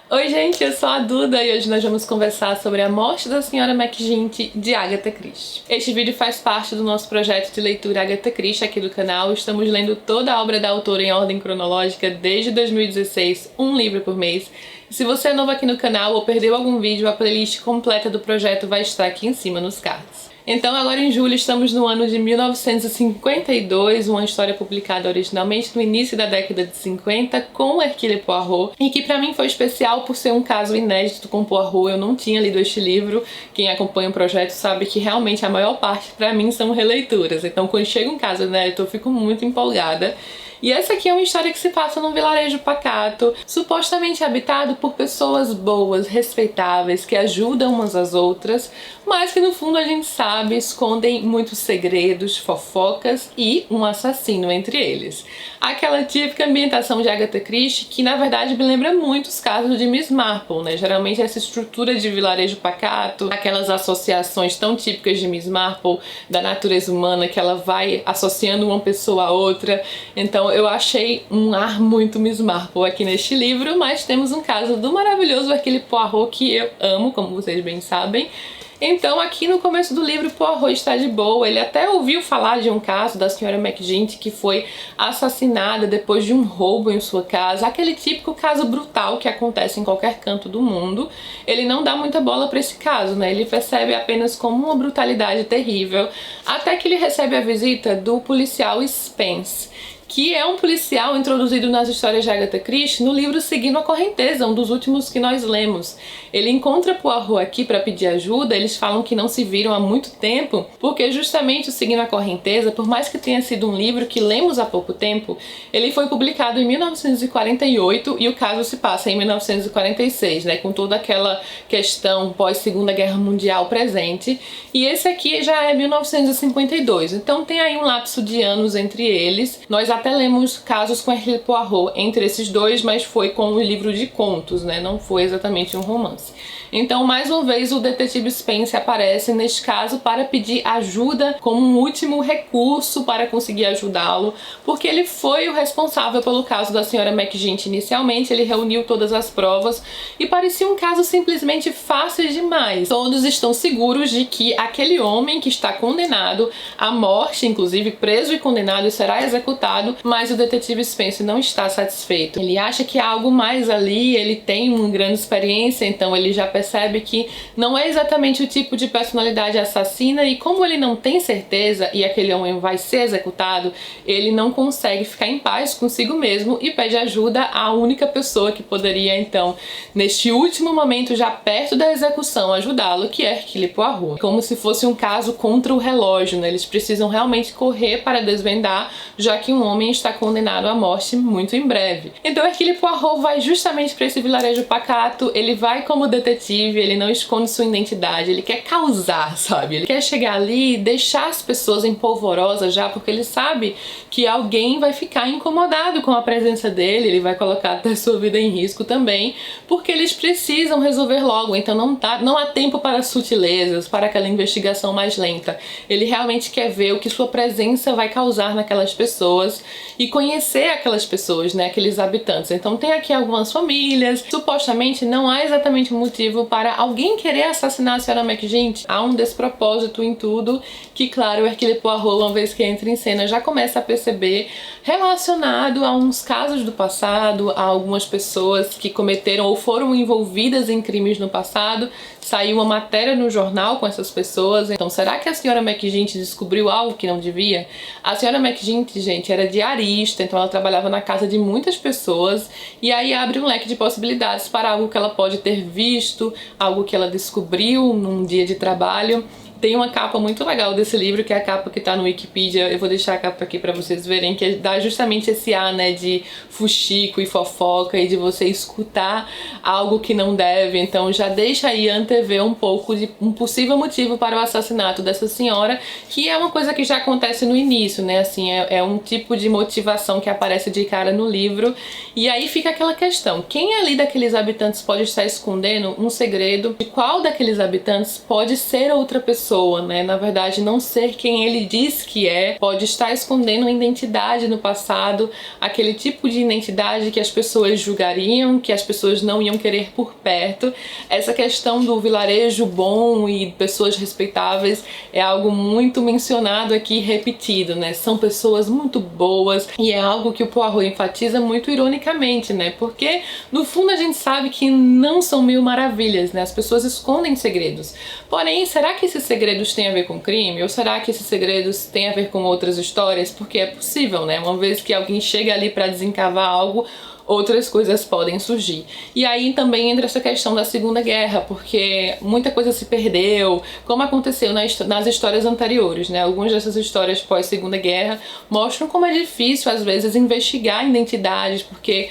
Oi gente, eu sou a Duda e hoje nós vamos conversar sobre A Morte da Senhora McGinty, de Agatha Christie. Este vídeo faz parte do nosso projeto de leitura Agatha Christie aqui do canal. Estamos lendo toda a obra da autora em ordem cronológica desde 2016, um livro por mês. E se você é novo aqui no canal ou perdeu algum vídeo, a playlist completa do projeto vai estar aqui em cima nos cards. Então agora em julho estamos no ano de 1952, uma história publicada originalmente no início da década de 50 com Hercule Poirot, e que pra mim foi especial por ser um caso inédito com Poirot. Eu não tinha lido este livro, quem acompanha o projeto sabe que realmente a maior parte pra mim são releituras, então quando chega um caso inédito eu fico muito empolgada. E essa aqui é uma história que se passa num vilarejo pacato, supostamente habitado por pessoas boas, respeitáveis, que ajudam umas às outras, mas que no fundo a gente sabe escondem muitos segredos, fofocas e um assassino entre eles. Aquela típica ambientação de Agatha Christie que na verdade me lembra muito os casos de Miss Marple, né? Geralmente essa estrutura de vilarejo pacato, aquelas associações tão típicas de Miss Marple, da natureza humana, que ela vai associando uma pessoa a outra. Então eu achei um ar muito Miss Marple aqui neste livro, mas temos um caso do maravilhoso Hercule Poirot que eu amo, como vocês bem sabem. Então aqui no começo do livro Poirot está de boa, ele até ouviu falar de um caso da senhora McGinty que foi assassinada depois de um roubo em sua casa, aquele típico caso brutal que acontece em qualquer canto do mundo. Ele não dá muita bola para esse caso, né? Ele percebe apenas como uma brutalidade terrível, até que ele recebe a visita do policial Spence, que é um policial introduzido nas histórias de Agatha Christie no livro Seguindo a Correnteza, um dos últimos que nós lemos. Ele encontra Poirot aqui para pedir ajuda. Eles falam que não se viram há muito tempo, porque justamente o Seguindo a Correnteza, por mais que tenha sido um livro que lemos há pouco tempo, ele foi publicado em 1948 e o caso se passa em 1946, né, com toda aquela questão pós-Segunda Guerra Mundial presente, e esse aqui já é 1952, então tem aí um lapso de anos entre eles. Nós até lemos casos com Hercule Poirot entre esses dois, mas foi com um livro de contos, né? Não foi exatamente um romance. Então, mais uma vez, o detetive Spence aparece neste caso para pedir ajuda como um último recurso para conseguir ajudá-lo, porque ele foi o responsável pelo caso da senhora McGinty inicialmente. Ele reuniu todas as provas e parecia um caso simplesmente fácil demais. Todos estão seguros de que aquele homem que está condenado à morte, inclusive preso e condenado, será executado, mas o detetive Spence não está satisfeito. Ele acha que há algo mais ali, ele tem uma grande experiência, então ele já percebe que não é exatamente o tipo de personalidade assassina, e como ele não tem certeza e aquele homem vai ser executado, ele não consegue ficar em paz consigo mesmo e pede ajuda à única pessoa que poderia então, neste último momento, já perto da execução, ajudá-lo, que é Hercule Poirot. Como se fosse um caso contra o relógio, né? Eles precisam realmente correr para desvendar, já que um homem está condenado à morte muito em breve. Então Hercule Poirot vai justamente para esse vilarejo pacato. Ele vai como detetive, ele não esconde sua identidade, ele quer causar, sabe? Ele quer chegar ali e deixar as pessoas empolvorosas já, porque ele sabe que alguém vai ficar incomodado com a presença dele, ele vai colocar até sua vida em risco também, porque eles precisam resolver logo. Então não há tempo para sutilezas, para aquela investigação mais lenta. Ele realmente quer ver o que sua presença vai causar naquelas pessoas e conhecer aquelas pessoas, né, aqueles habitantes. Então tem aqui algumas famílias. Supostamente não há exatamente um motivo para alguém querer assassinar a senhora McGinty. Há um despropósito em tudo que, claro, o Hercule Poirot, uma vez que entra em cena, já começa a perceber, relacionado a uns casos do passado, a algumas pessoas que cometeram ou foram envolvidas em crimes no passado. Saiu uma matéria no jornal com essas pessoas. Então será que a senhora McGinty descobriu algo que não devia? A senhora McGinty, gente, era diarista, então ela trabalhava na casa de muitas pessoas, e aí abre um leque de possibilidades para algo que ela pode ter visto, algo que ela descobriu num dia de trabalho. Tem uma capa muito legal desse livro, que é a capa que tá no Wikipedia. Eu vou deixar a capa aqui pra vocês verem, que dá justamente esse ar, né, de fuxico e fofoca e de você escutar algo que não deve. Então já deixa aí antever um pouco de um possível motivo para o assassinato dessa senhora, que é uma coisa que já acontece no início, né, assim, é um tipo de motivação que aparece de cara no livro. E aí fica aquela questão, quem ali daqueles habitantes pode estar escondendo um segredo? De qual daqueles habitantes pode ser outra pessoa pessoa, né? Na verdade, não ser quem ele diz que é, pode estar escondendo uma identidade no passado, aquele tipo de identidade que as pessoas julgariam, que as pessoas não iam querer por perto. Essa questão do vilarejo bom e pessoas respeitáveis é algo muito mencionado aqui, repetido, né? São pessoas muito boas, e é algo que o Poirot enfatiza muito ironicamente, né? Porque no fundo a gente sabe que não são mil maravilhas, né? As pessoas escondem segredos. Porém, será que esses segredos têm a ver com crime? Ou será que esses segredos têm a ver com outras histórias? Porque é possível, né? Uma vez que alguém chega ali para desencavar algo, outras coisas podem surgir. E aí também entra essa questão da Segunda Guerra, porque muita coisa se perdeu, como aconteceu nas histórias anteriores, né? Algumas dessas histórias pós-Segunda Guerra mostram como é difícil, às vezes, investigar identidades, porque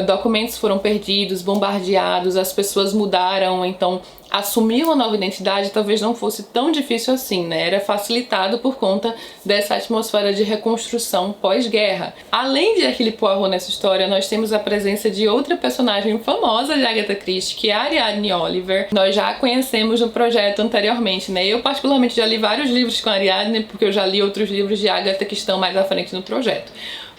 documentos foram perdidos, bombardeados, as pessoas mudaram, então assumir uma nova identidade talvez não fosse tão difícil assim, né? Era facilitado por conta dessa atmosfera de reconstrução pós-guerra. Além de Hercule Poirot nessa história, nós temos a presença de outra personagem famosa de Agatha Christie, que é a Ariadne Oliver. Nós já a conhecemos no projeto anteriormente, né? Eu particularmente já li vários livros com a Ariadne, porque eu já li outros livros de Agatha que estão mais à frente no projeto.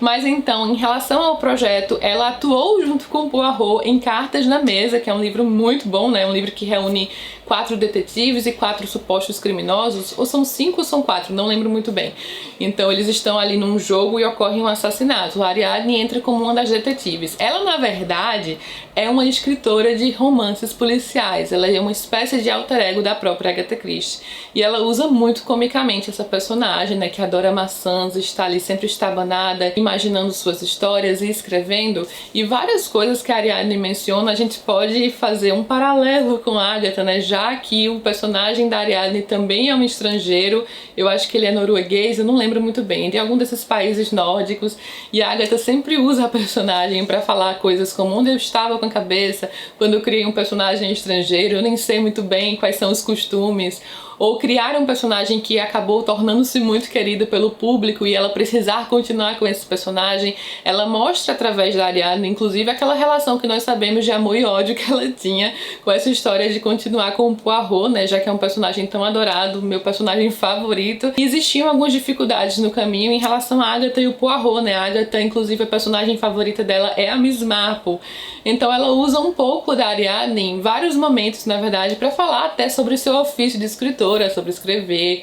Mas então, em relação ao projeto, ela atuou junto com o Poirot em Cartas na Mesa, que é um livro muito bom, né? Um livro que reúne 4 detetives e 4 supostos criminosos, ou são 5 ou são 4, não lembro muito bem. Então eles estão ali num jogo e ocorre um assassinato. A Ariadne entra como uma das detetives. Ela, na verdade, é uma escritora de romances policiais. Ela é uma espécie de alter ego da própria Agatha Christie. E ela usa muito comicamente essa personagem, né, que adora maçãs, está ali sempre estabanada, imaginando suas histórias e escrevendo. E várias coisas que a Ariadne menciona, a gente pode fazer um paralelo com a Agatha, né, já que o personagem da Ariadne também é um estrangeiro. Eu acho que ele é norueguês, eu não lembro muito bem, de algum desses países nórdicos, e a Agatha sempre usa a personagem para falar coisas como onde eu estava com a cabeça quando eu criei um personagem estrangeiro, eu nem sei muito bem quais são os costumes. Ou criar um personagem que acabou tornando-se muito querido pelo público e ela precisar continuar com esse personagem. Ela mostra através da Ariadne, inclusive, aquela relação que nós sabemos de amor e ódio que ela tinha com essa história de continuar com o Poirot, né, já que é um personagem tão adorado, meu personagem favorito. E existiam algumas dificuldades no caminho em relação a Agatha e o Poirot, né? A Agatha, inclusive, a personagem favorita dela é a Miss Marple. Então ela usa um pouco da Ariadne em vários momentos, na verdade, para falar até sobre o seu ofício de escritor, sobre escrever,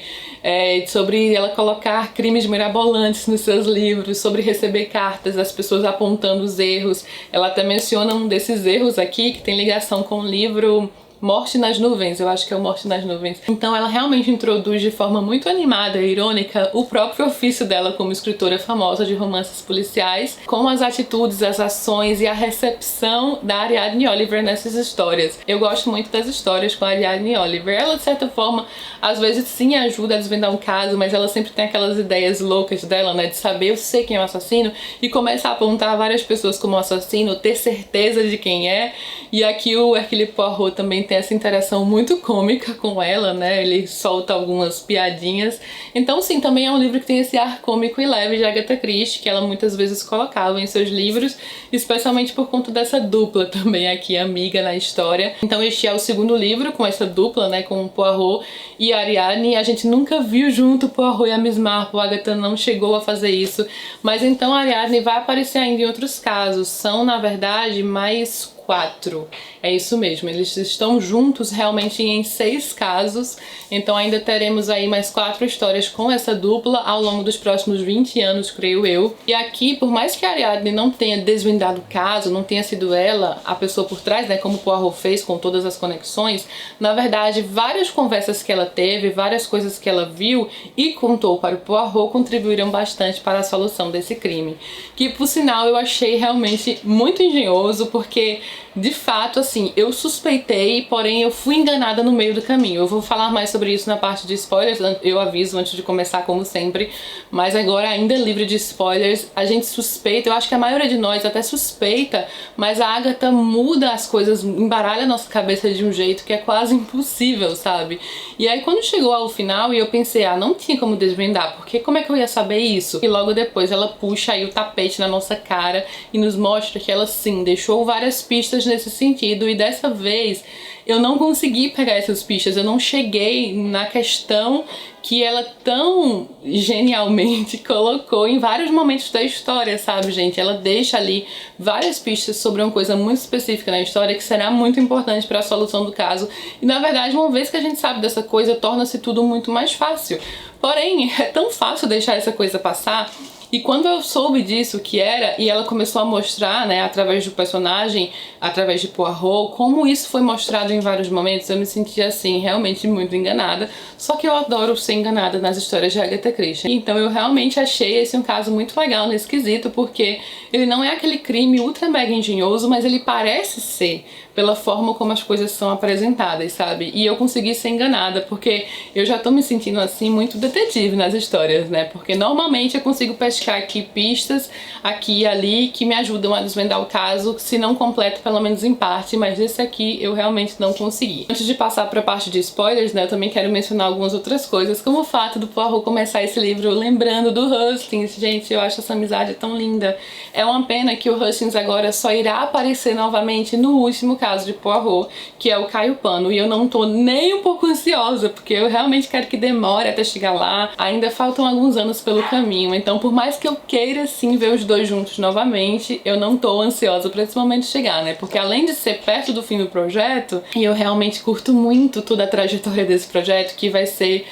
sobre ela colocar crimes mirabolantes nos seus livros, sobre receber cartas das pessoas apontando os erros. Ela até menciona um desses erros aqui que tem ligação com o livro Morte nas Nuvens, eu acho que é o Morte nas Nuvens. Então ela realmente introduz de forma muito animada e irônica o próprio ofício dela como escritora famosa de romances policiais, com as atitudes, as ações e a recepção da Ariadne Oliver nessas histórias. Eu gosto muito das histórias com a Ariadne Oliver. Ela, de certa forma, às vezes sim ajuda a desvendar um caso, mas ela sempre tem aquelas ideias loucas dela, né, de saber, eu sei quem é o assassino, e começa a apontar várias pessoas como assassino, ter certeza de quem é. E aqui o Hercule Poirot também tem essa interação muito cômica com ela, né? Ele solta algumas piadinhas. Então, sim, também é um livro que tem esse ar cômico e leve de Agatha Christie, que ela muitas vezes colocava em seus livros, especialmente por conta dessa dupla também aqui, amiga na história. Então, este é o segundo livro com essa dupla, né? Com o Poirot e a Ariadne. A gente nunca viu junto o Poirot e a Miss Marple, a Agatha não chegou a fazer isso. Mas então a Ariadne vai aparecer ainda em outros casos. São, na verdade, mais 4. É isso mesmo, eles estão juntos realmente em 6 casos, então ainda teremos aí mais 4 histórias com essa dupla ao longo dos próximos 20 anos, creio eu. E aqui, por mais que a Ariadne não tenha desvendado o caso, não tenha sido ela a pessoa por trás, né, como o Poirot fez com todas as conexões, na verdade, várias conversas que ela teve, várias coisas que ela viu e contou para o Poirot contribuíram bastante para a solução desse crime. Que, por sinal, eu achei realmente muito engenhoso, porque de fato, assim, eu suspeitei, porém eu fui enganada no meio do caminho. Eu vou falar mais sobre isso na parte de spoilers, eu aviso antes de começar, como sempre, mas agora, ainda livre de spoilers, a gente suspeita, eu acho que a maioria de nós até suspeita, mas a Agatha muda as coisas, embaralha a nossa cabeça de um jeito que é quase impossível, sabe? E aí quando chegou ao final e eu pensei, não tinha como desvendar, porque como é que eu ia saber isso? E logo depois ela puxa aí o tapete na nossa cara e nos mostra que ela sim, deixou várias pistas pistas nesse sentido, e dessa vez eu não consegui pegar essas pistas, eu não cheguei na questão que ela tão genialmente colocou em vários momentos da história, sabe, gente? Ela deixa ali várias pistas sobre uma coisa muito específica na história que será muito importante para a solução do caso. E na verdade, uma vez que a gente sabe dessa coisa, torna-se tudo muito mais fácil. Porém, é tão fácil deixar essa coisa passar. E quando eu soube disso que era, e ela começou a mostrar, né, através do personagem, através de Poirot, como isso foi mostrado em vários momentos, eu me senti assim, realmente muito enganada. Só que eu adoro ser enganada nas histórias de Agatha Christie. Então eu realmente achei esse um caso muito legal nesse quesito, porque ele não é aquele crime ultra mega engenhoso, mas ele parece ser, pela forma como as coisas são apresentadas, sabe? E eu consegui ser enganada, porque eu já tô me sentindo assim muito detetive nas histórias, né? Porque normalmente eu consigo pescar aqui pistas, aqui e ali, que me ajudam a desvendar o caso, se não completo, pelo menos em parte, mas esse aqui eu realmente não consegui. Antes de passar pra parte de spoilers, né, eu também quero mencionar algumas outras coisas, como o fato do Poirot começar esse livro lembrando do Hustings. Gente, eu acho essa amizade tão linda. É uma pena que o Hustings agora só irá aparecer novamente no último caso de Poirot, que é o Caio Pano, e eu não tô nem um pouco ansiosa, porque eu realmente quero que demore até chegar lá. Ainda faltam alguns anos pelo caminho, então por mais que eu queira sim ver os dois juntos novamente, eu não tô ansiosa pra esse momento chegar, né? Porque além de ser perto do fim do projeto, e eu realmente curto muito toda a trajetória desse projeto, que vai ser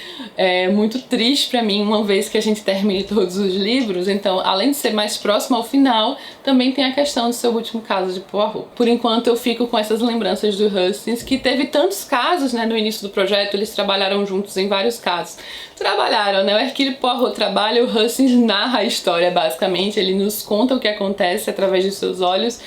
muito triste pra mim uma vez que a gente termine todos os livros, então além de ser mais próximo ao final, também tem a questão do seu último caso de Poirot. Por enquanto eu fico com essas lembranças do Hustings, que teve tantos casos, né, no início do projeto, eles trabalharam juntos em vários casos. Trabalharam, né, o Hercule Poirot trabalha, o Hustings narra a história, basicamente, ele nos conta o que acontece através de seus olhos,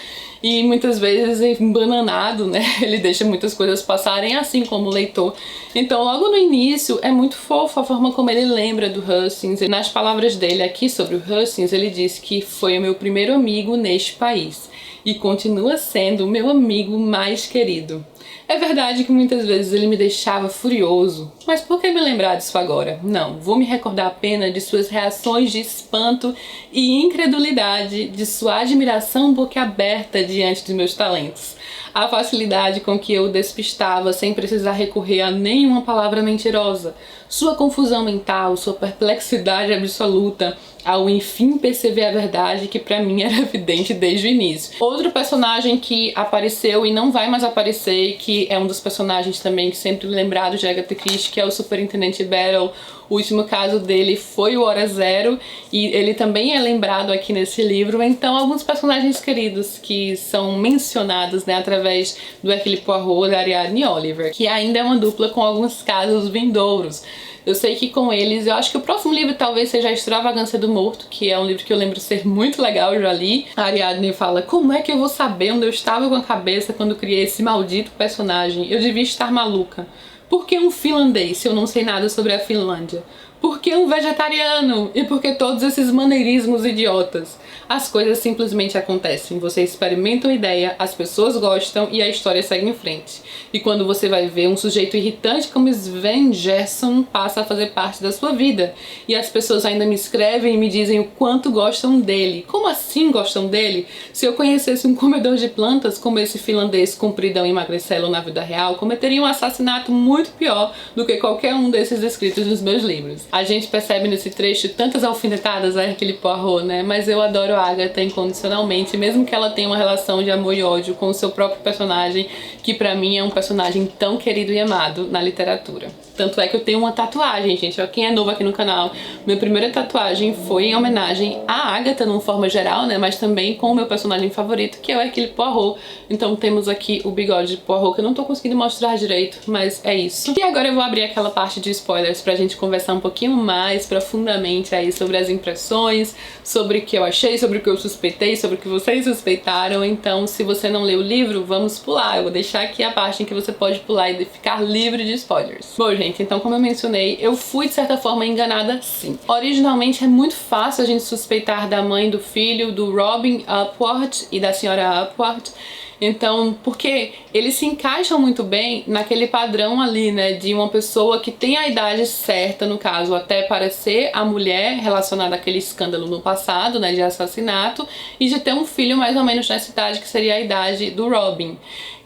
e muitas vezes embananado, né, ele deixa muitas coisas passarem, assim como o leitor. Então logo no início é muito fofo a forma como ele lembra do Hustings. Nas palavras dele aqui sobre o Hustings, ele disse que foi o meu primeiro amigo neste país e continua sendo o meu amigo mais querido. É verdade que muitas vezes ele me deixava furioso, mas por que me lembrar disso agora? Não, vou me recordar apenas de suas reações de espanto e incredulidade, de sua admiração boquiaberta diante dos meus talentos. A facilidade com que eu o despistava sem precisar recorrer a nenhuma palavra mentirosa, sua confusão mental, sua perplexidade absoluta, ao enfim perceber a verdade que pra mim era evidente desde o início. Outro personagem que apareceu e não vai mais aparecer, que é um dos personagens também que sempre lembrado de Agatha Christie, que é o Superintendente Battle. O último caso dele foi o Hora Zero e ele também é lembrado aqui nesse livro. Então alguns personagens queridos que são mencionados, né, através do Hercule Poirot, da Ariadne Oliver, que ainda é uma dupla com alguns casos vindouros. Eu sei que com eles, eu acho que o próximo livro talvez seja A Extravagância do Morto, que é um livro que eu lembro ser muito legal, eu já li. A Ariadne fala, como é que eu vou saber onde eu estava com a cabeça quando criei esse maldito personagem? Eu devia estar maluca. Por que um finlandês se eu não sei nada sobre a Finlândia? Por que um vegetariano? E por que todos esses maneirismos idiotas? As coisas simplesmente acontecem. Você experimenta uma ideia, as pessoas gostam e a história segue em frente. E quando você vai ver, um sujeito irritante como Sven Gerson passa a fazer parte da sua vida. E as pessoas ainda me escrevem e me dizem o quanto gostam dele. Como assim gostam dele? Se eu conhecesse um comedor de plantas como esse finlandês compridão e magricelo na vida real, cometeria um assassinato muito pior do que qualquer um desses descritos nos meus livros. A gente percebe nesse trecho tantas alfinetadas a Hercule Poirot, né? Mas eu adoro a Agatha incondicionalmente, mesmo que ela tenha uma relação de amor e ódio com o seu próprio personagem, que pra mim é um personagem tão querido e amado na literatura. Tanto é que eu tenho uma tatuagem, gente. Ó, quem é novo aqui no canal, minha primeira tatuagem foi em homenagem à Agatha, numa forma geral, né? Mas também com o meu personagem favorito, que é o Hercule Poirot. Então temos aqui o bigode de Poirot, que eu não tô conseguindo mostrar direito, mas é isso. E agora eu vou abrir aquela parte de spoilers pra gente conversar um pouquinho mais profundamente aí sobre as impressões, sobre o que eu achei, sobre o que eu suspeitei, sobre o que vocês suspeitaram. Então, se você não leu o livro, vamos pular. Eu vou deixar aqui a parte em que você pode pular e ficar livre de spoilers. Bom, gente, então como eu mencionei, eu fui de certa forma enganada sim. Originalmente é muito fácil a gente suspeitar da mãe do filho, do Robin Upward e da senhora Upward. Então, porque eles se encaixam muito bem naquele padrão ali, né, de uma pessoa que tem a idade certa, no caso, até para ser a mulher relacionada àquele escândalo no passado, né, de assassinato, e de ter um filho mais ou menos nessa idade, que seria a idade do Robin.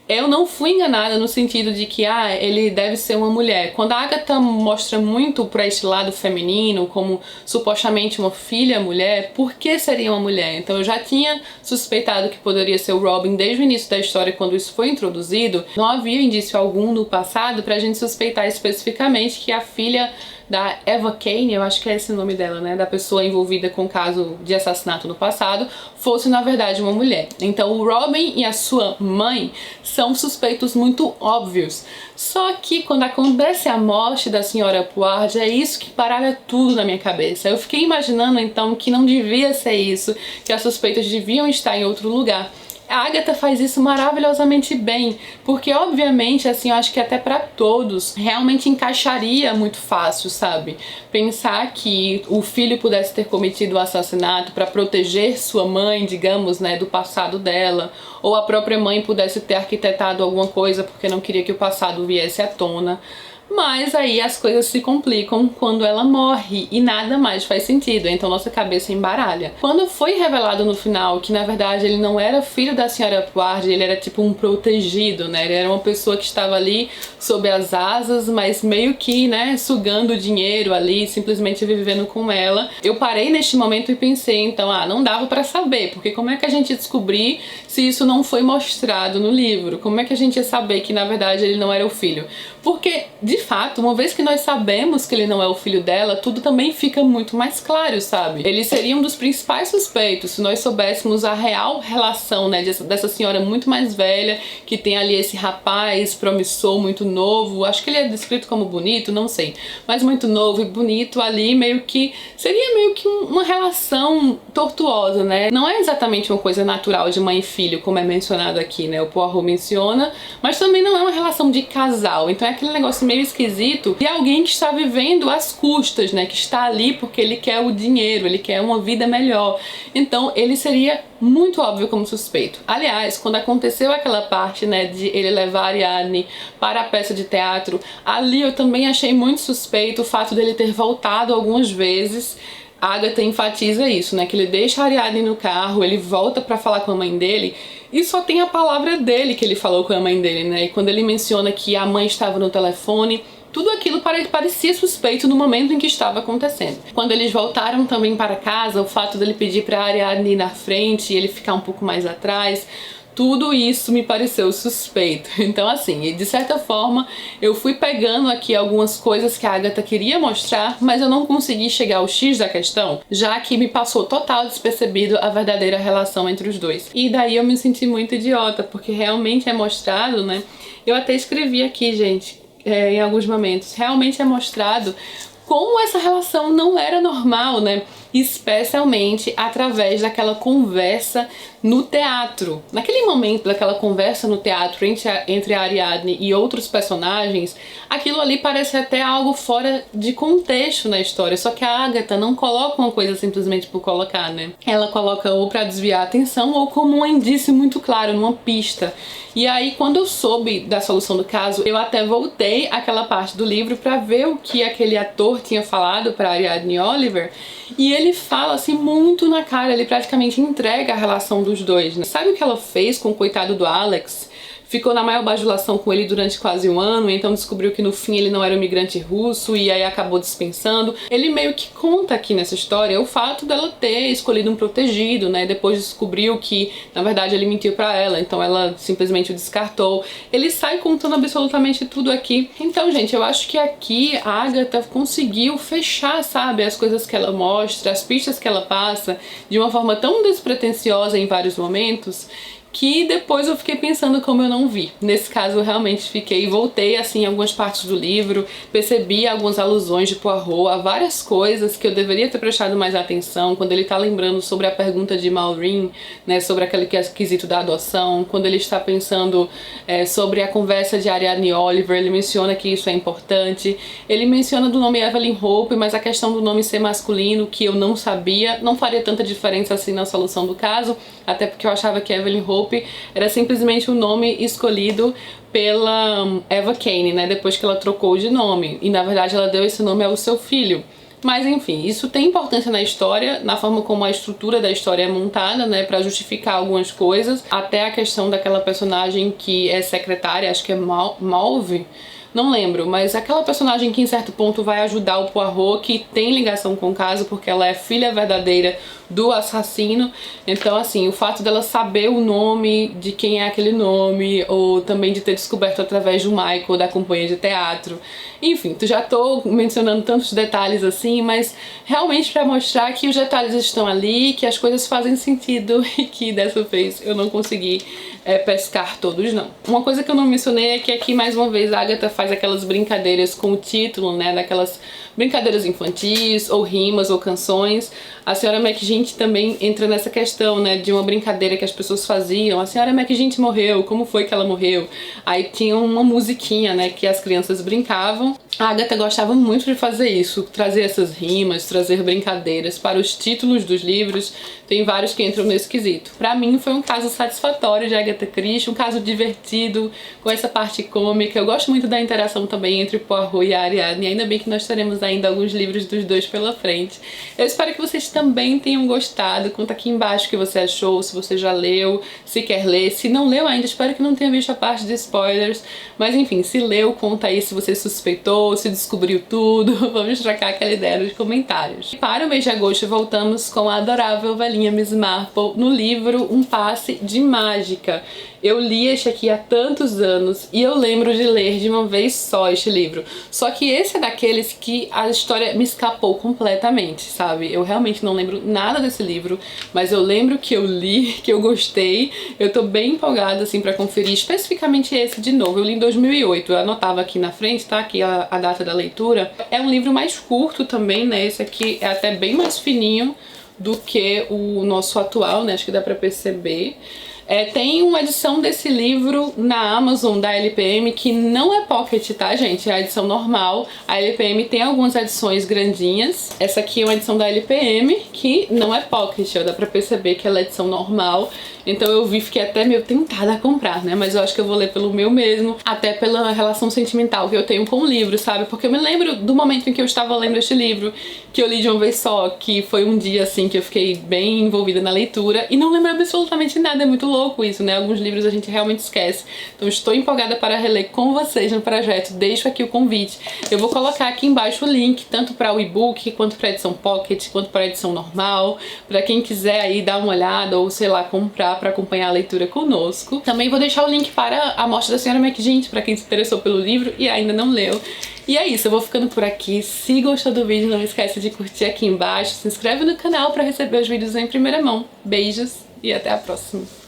Eu não fui enganada no sentido de que ele deve ser uma mulher. Quando a Agatha mostra muito para este lado feminino, como supostamente uma filha mulher, por que seria uma mulher? Então eu já tinha suspeitado que poderia ser o Robin desde o início da história, quando isso foi introduzido. Não havia indício algum no passado pra gente suspeitar especificamente que a filha da Eva Kane, eu acho que é esse o nome dela, né, da pessoa envolvida com o caso de assassinato no passado, fosse na verdade uma mulher. Então o Robin e a sua mãe são suspeitos muito óbvios. Só que quando acontece a morte da senhora Poirot, é isso que baralha tudo na minha cabeça. Eu fiquei imaginando então que não devia ser isso, que as suspeitas deviam estar em outro lugar. A Agatha faz isso maravilhosamente bem, porque obviamente, assim, eu acho que até pra todos realmente encaixaria muito fácil, sabe? Pensar que o filho pudesse ter cometido o assassinato pra proteger sua mãe, digamos, né, do passado dela, ou a própria mãe pudesse ter arquitetado alguma coisa porque não queria que o passado viesse à tona. Mas aí as coisas se complicam quando ela morre e nada mais faz sentido, então nossa cabeça embaralha. Quando foi revelado no final que na verdade ele não era filho da senhora Poirot, ele era tipo um protegido, né? Ele era uma pessoa que estava ali sob as asas, mas meio que, né, sugando o dinheiro ali, simplesmente vivendo com ela. Eu parei neste momento e pensei, então, não dava pra saber, porque como é que a gente ia descobrir se isso não foi mostrado no livro? Como é que a gente ia saber que na verdade ele não era o filho? Porque, de fato, uma vez que nós sabemos que ele não é o filho dela, tudo também fica muito mais claro, sabe? Ele seria um dos principais suspeitos se nós soubéssemos a real relação, né, dessa senhora muito mais velha, que tem ali esse rapaz promissor, muito novo, acho que ele é descrito como bonito, não sei, mas muito novo e bonito ali, seria meio que uma relação tortuosa, né? Não é exatamente uma coisa natural de mãe e filho, como é mencionado aqui, né? O Poirot menciona, mas também não é uma relação de casal, então é aquele negócio meio esquisito de alguém que está vivendo às custas, né? Que está ali porque ele quer o dinheiro, ele quer uma vida melhor. Então ele seria muito óbvio como suspeito. Aliás, quando aconteceu aquela parte, né, de ele levar a Ariadne para a peça de teatro, ali eu também achei muito suspeito o fato dele ter voltado algumas vezes. A Agatha enfatiza isso, né, que ele deixa a Ariadne no carro, ele volta pra falar com a mãe dele e só tem a palavra dele que ele falou com a mãe dele, né, e quando ele menciona que a mãe estava no telefone, tudo aquilo parecia suspeito no momento em que estava acontecendo. Quando eles voltaram também para casa, o fato dele pedir pra Ariadne ir na frente e ele ficar um pouco mais atrás, tudo isso me pareceu suspeito. Então assim, de certa forma eu fui pegando aqui algumas coisas que a Agatha queria mostrar, mas eu não consegui chegar ao X da questão, já que me passou total despercebido a verdadeira relação entre os dois. E daí eu me senti muito idiota, porque realmente é mostrado, né? Eu até escrevi aqui, gente, em alguns momentos, realmente é mostrado como essa relação não era normal, né? Especialmente através daquela conversa no teatro. Naquele momento daquela conversa no teatro entre a Ariadne e outros personagens, aquilo ali parece até algo fora de contexto na história, só que a Agatha não coloca uma coisa simplesmente por colocar, né? Ela coloca ou pra desviar a atenção ou como um indício muito claro, numa pista. E aí, quando eu soube da solução do caso, eu até voltei àquela parte do livro pra ver o que aquele ator tinha falado pra Ariadne Oliver, e ele fala assim muito na cara, ele praticamente entrega a relação dos dois, né? Sabe o que ela fez com o coitado do Alex? Ficou na maior bajulação com ele durante quase um ano, então descobriu que no fim ele não era um imigrante russo e aí acabou dispensando. Ele meio que conta aqui nessa história o fato dela ter escolhido um protegido, né? Depois descobriu que, na verdade, ele mentiu pra ela, então ela simplesmente o descartou. Ele sai contando absolutamente tudo aqui. Então, gente, eu acho que aqui a Agatha conseguiu fechar, sabe, as coisas que ela mostra, as pistas que ela passa, de uma forma tão despretensiosa em vários momentos, que depois eu fiquei pensando como eu não vi. Nesse caso eu realmente fiquei, voltei assim em algumas partes do livro, percebi algumas alusões de Poirot a várias coisas que eu deveria ter prestado mais atenção, quando ele tá lembrando sobre a pergunta de Maureen, né, sobre aquele quesito da adoção, quando ele está pensando sobre a conversa de Ariadne Oliver, ele menciona que isso é importante, ele menciona do nome Evelyn Hope, mas a questão do nome ser masculino, que eu não sabia, não faria tanta diferença assim na solução do caso, até porque eu achava que Evelyn Hope Hope era simplesmente um nome escolhido pela Eva Kane, né, depois que ela trocou de nome, e na verdade ela deu esse nome ao seu filho. Mas enfim, isso tem importância na história, na forma como a estrutura da história é montada, né, pra justificar algumas coisas, até a questão daquela personagem que é secretária, acho que é Malve, não lembro, mas aquela personagem que em certo ponto vai ajudar o Poirot, que tem ligação com o caso porque ela é filha verdadeira do assassino. Então assim, o fato dela saber o nome de quem é aquele nome, ou também de ter descoberto através do Michael, da companhia de teatro. Enfim, já tô mencionando tantos detalhes assim, mas realmente pra mostrar que os detalhes estão ali, que as coisas fazem sentido e que dessa vez eu não consegui pescar todos, não. Uma coisa que eu não mencionei é que aqui mais uma vez a Agatha faz aquelas brincadeiras com o título, né, daquelas brincadeiras infantis, ou rimas, ou canções. A senhora McGinty também entra nessa questão, né, de uma brincadeira que as pessoas faziam. A senhora McGinty morreu, como foi que ela morreu? Aí tinha uma musiquinha, né, que as crianças brincavam. A Agatha gostava muito de fazer isso, trazer essas rimas, trazer brincadeiras para os títulos dos livros. Tem vários que entram nesse quesito. Pra mim foi um caso satisfatório de Agatha Christie, um caso divertido, com essa parte cômica. Eu gosto muito da interação também entre Poirot e a Ariadne, ainda bem que nós teremos ainda alguns livros dos dois pela frente. Eu espero que vocês também tenham gostado. Conta aqui embaixo o que você achou, se você já leu, se quer ler. Se não leu ainda, espero que não tenha visto a parte de spoilers. Mas enfim, se leu, conta aí se você suspeitou, se descobriu tudo. Vamos trocar aquela ideia nos comentários. Para o mês de agosto, voltamos com a adorável velhinha Miss Marple no livro Um Passe de Mágica. Eu li este aqui há tantos anos e eu lembro de ler de uma vez só este livro. Só que esse é daqueles que a história me escapou completamente, sabe? Eu realmente não lembro nada desse livro, mas eu lembro que eu li, que eu gostei. Eu tô bem empolgada, assim, pra conferir especificamente esse de novo. Eu li em 2008, eu anotava aqui na frente, tá? Aqui a data da leitura. É um livro mais curto também, né? Esse aqui é até bem mais fininho do que o nosso atual, né? Acho que dá pra perceber. Tem uma edição desse livro na Amazon da LPM que não é pocket, tá, gente? É a edição normal. A LPM tem algumas edições grandinhas. Essa aqui é uma edição da LPM que não é pocket, dá pra perceber que ela é edição normal. Então eu fiquei até meio tentada a comprar, né? Mas eu acho que eu vou ler pelo meu mesmo, até pela relação sentimental que eu tenho com o livro, sabe? Porque eu me lembro do momento em que eu estava lendo este livro, que eu li de uma vez só, que foi um dia, assim, que eu fiquei bem envolvida na leitura e não lembro absolutamente nada. É muito louco isso, né? Alguns livros a gente realmente esquece. Então estou empolgada para reler com vocês no projeto. Deixo aqui o convite. Eu vou colocar aqui embaixo o link, tanto para o e-book, quanto para a edição pocket, quanto para a edição normal, para quem quiser aí dar uma olhada ou, sei lá, comprar para acompanhar a leitura conosco. Também vou deixar o link para a Morte da Senhora McGinty, para quem se interessou pelo livro e ainda não leu. E é isso, eu vou ficando por aqui. Se gostou do vídeo, não esquece de curtir aqui embaixo, se inscreve no canal para receber os vídeos em primeira mão. Beijos e até a próxima!